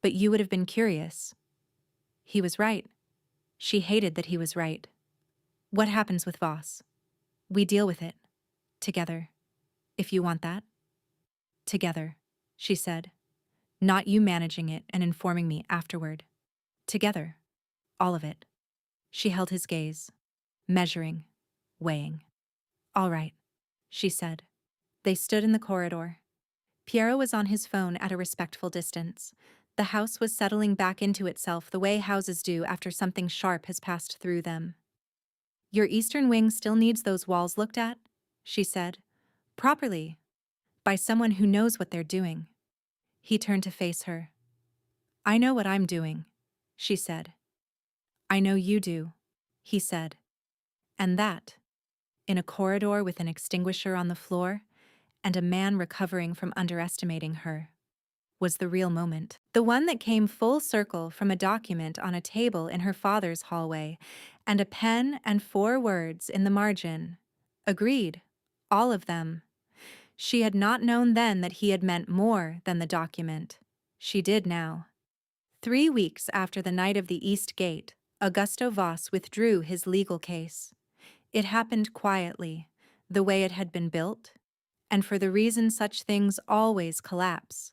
but you would have been curious. He was right. She hated that he was right. What happens with Voss? We deal with it. Together. If you want that. Together, she said. Not you managing it and informing me afterward. Together. All of it. She held his gaze, measuring, weighing. All right, she said. They stood in the corridor. Piero was on his phone at a respectful distance. The house was settling back into itself the way houses do after something sharp has passed through them. Your eastern wing still needs those walls looked at, she said. Properly. By someone who knows what they're doing. He turned to face her. I know what I'm doing, she said. I know you do, he said. And that, in a corridor with an extinguisher on the floor, and a man recovering from underestimating her, was the real moment. The one that came full circle from a document on a table in her father's hallway, and a pen and 4 words in the margin. Agreed. All of them. She had not known then that he had meant more than the document. She did now. 3 weeks after the night of the East Gate, Augusto Voss withdrew his legal case. It happened quietly, the way it had been built, and for the reason such things always collapse.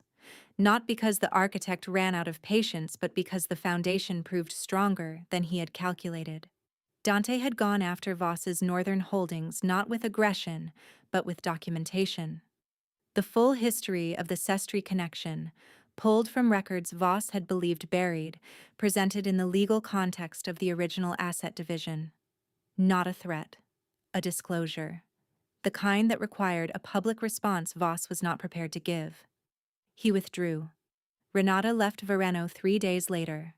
Not because the architect ran out of patience, but because the foundation proved stronger than he had calculated. Dante had gone after Voss's northern holdings not with aggression, but with documentation. The full history of the Sestri connection, pulled from records Voss had believed buried, presented in the legal context of the original asset division. Not a threat. A disclosure. The kind that required a public response Voss was not prepared to give. He withdrew. Renata left Verano 3 days later.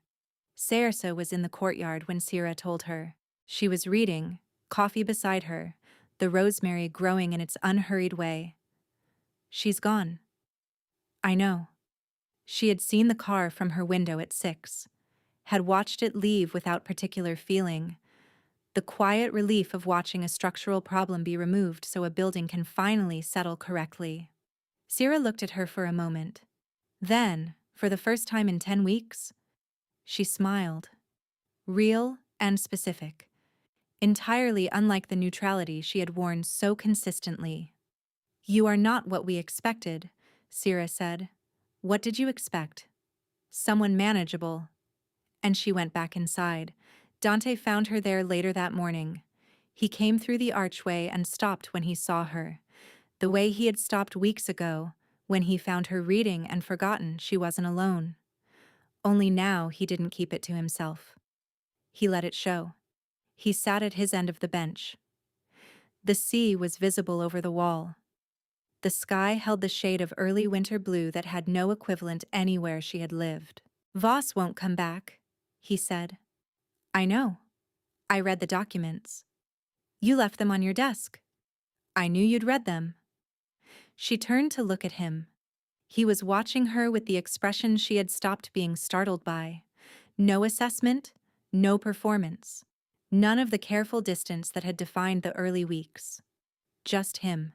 Sersa was in the courtyard when Sira told her. She was reading, coffee beside her, the rosemary growing in its unhurried way. She's gone. I know. She had seen the car from her window at 6, had watched it leave without particular feeling, the quiet relief of watching a structural problem be removed so a building can finally settle correctly. Sira looked at her for a moment. Then, for the first time in 10 weeks, she smiled. Real and specific. Entirely unlike the neutrality she had worn so consistently. You are not what we expected, Sira said. What did you expect? Someone manageable. And she went back inside. Dante found her there later that morning. He came through the archway and stopped when he saw her. The way he had stopped weeks ago, when he found her reading and forgotten she wasn't alone. Only now he didn't keep it to himself. He let it show. He sat at his end of the bench. The sea was visible over the wall. The sky held the shade of early winter blue that had no equivalent anywhere she had lived. Voss won't come back, he said. I know. I read the documents. You left them on your desk. I knew you'd read them. She turned to look at him. He was watching her with the expression she had stopped being startled by. No assessment, no performance. None of the careful distance that had defined the early weeks. Just him.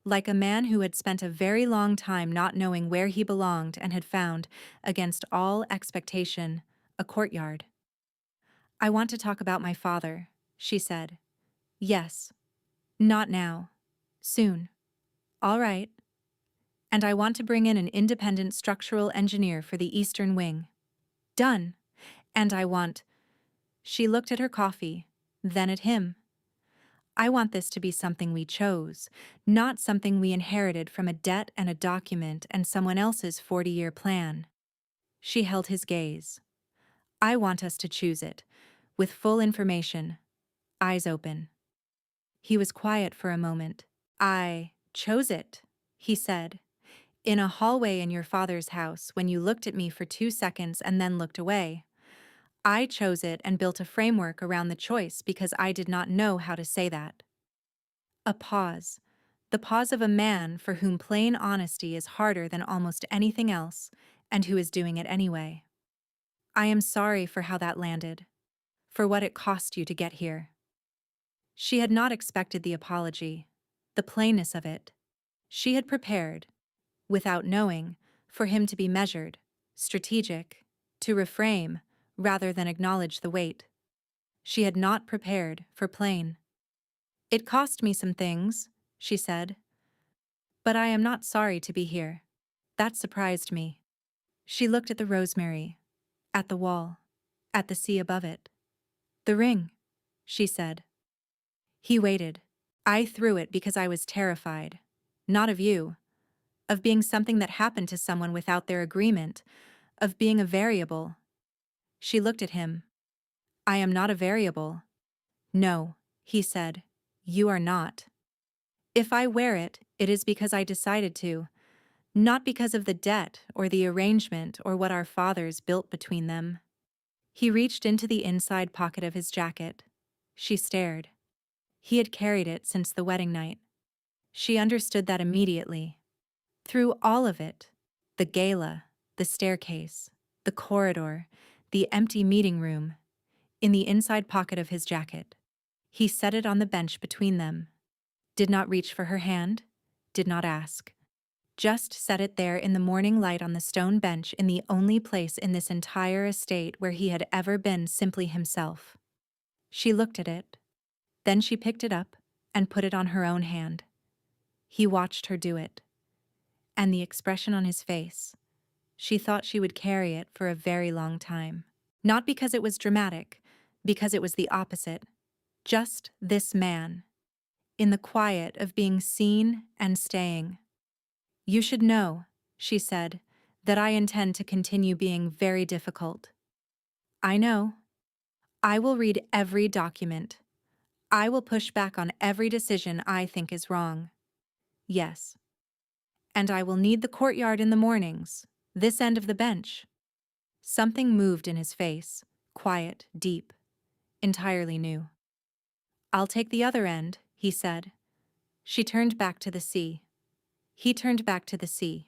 Like a man who had spent a very long time not knowing where he belonged and had found, against all expectation, a courtyard. I want to talk about my father, she said. Yes. Not now. Soon. All right. And I want to bring in an independent structural engineer for the Eastern Wing. Done. And I want... She looked at her coffee, then at him. I want this to be something we chose, not something we inherited from a debt and a document and someone else's 40-year plan. She held his gaze. I want us to choose it, with full information, eyes open. He was quiet for a moment. I chose it, he said. In a hallway in your father's house when you looked at me for 2 seconds and then looked away. I chose it and built a framework around the choice because I did not know how to say that. A pause. The pause of a man for whom plain honesty is harder than almost anything else, and who is doing it anyway. I am sorry for how that landed. For what it cost you to get here. She had not expected the apology, the plainness of it. She had prepared, without knowing, for him to be measured, strategic, to reframe, rather than acknowledge the weight. She had not prepared for plain. It cost me some things, she said. But I am not sorry to be here. That surprised me. She looked at the rosemary, at the wall, at the sea above it. The ring, she said. He waited. I threw it because I was terrified. Not of you. Of being something that happened to someone without their agreement. Of being a variable. She looked at him. I am not a variable. No, he said. You are not. If I wear it, it is because I decided to. Not because of the debt or the arrangement or what our fathers built between them. He reached into the inside pocket of his jacket. She stared. He had carried it since the wedding night. She understood that immediately. Through all of it, the gala, the staircase, the corridor, the empty meeting room, in the inside pocket of his jacket. He set it on the bench between them. Did not reach for her hand, did not ask. Just set it there in the morning light on the stone bench in the only place in this entire estate where he had ever been simply himself. She looked at it. Then she picked it up and put it on her own hand. He watched her do it. And the expression on his face. She thought she would carry it for a very long time. Not because it was dramatic, because it was the opposite. Just this man. In the quiet of being seen and staying. You should know, she said, that I intend to continue being very difficult. I know. I will read every document. I will push back on every decision I think is wrong. Yes. And I will need the courtyard in the mornings, this end of the bench. Something moved in his face, quiet, deep, entirely new. I'll take the other end, he said. She turned back to the sea. He turned back to the sea.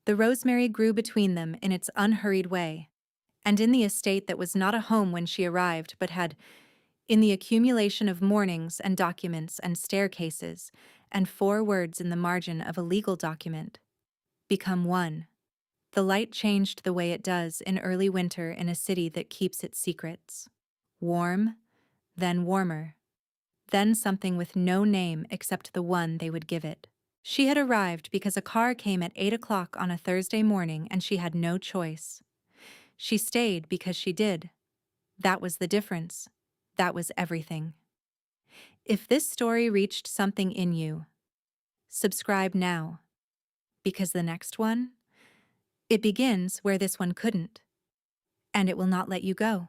The rosemary grew between them in its unhurried way, and in the estate that was not a home when she arrived but had, in the accumulation of mornings and documents and staircases, and 4 words in the margin of a legal document, become one. The light changed the way it does in early winter in a city that keeps its secrets. Warm, then warmer, then something with no name except the one they would give it. She had arrived because a car came at 8 o'clock on a Thursday morning and she had no choice. She stayed because she did. That was the difference. That was everything. If this story reached something in you, subscribe now. Because the next one, it begins where this one couldn't. And it will not let you go.